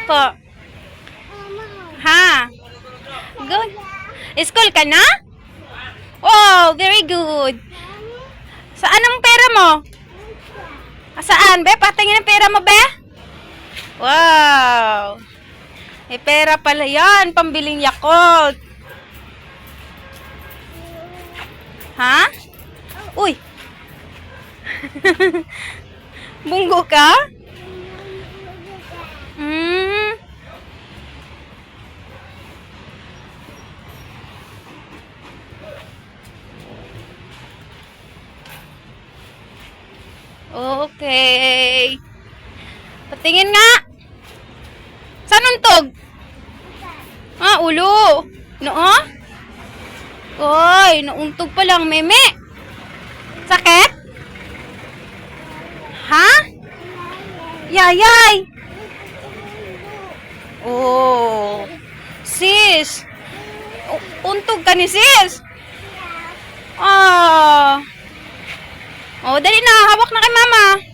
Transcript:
po? Ha? Good. School ka na? Oh, very good. Saan ang pera mo? Saan, be? Patingin ang pera mo, be? Wow. May pera pala yan. Pambiling Yakult. Ha? Uy. Bunggo ka? Hmm. Okay. Patingin nga. Saan untog? Ah, ulo. Noo? Oy, nauntog pa lang, meme. Sakit? Ha? Yayay. Oh. Sis. Untog ka ni sis. Ah. Oh, dali na. Hawak na kay mama.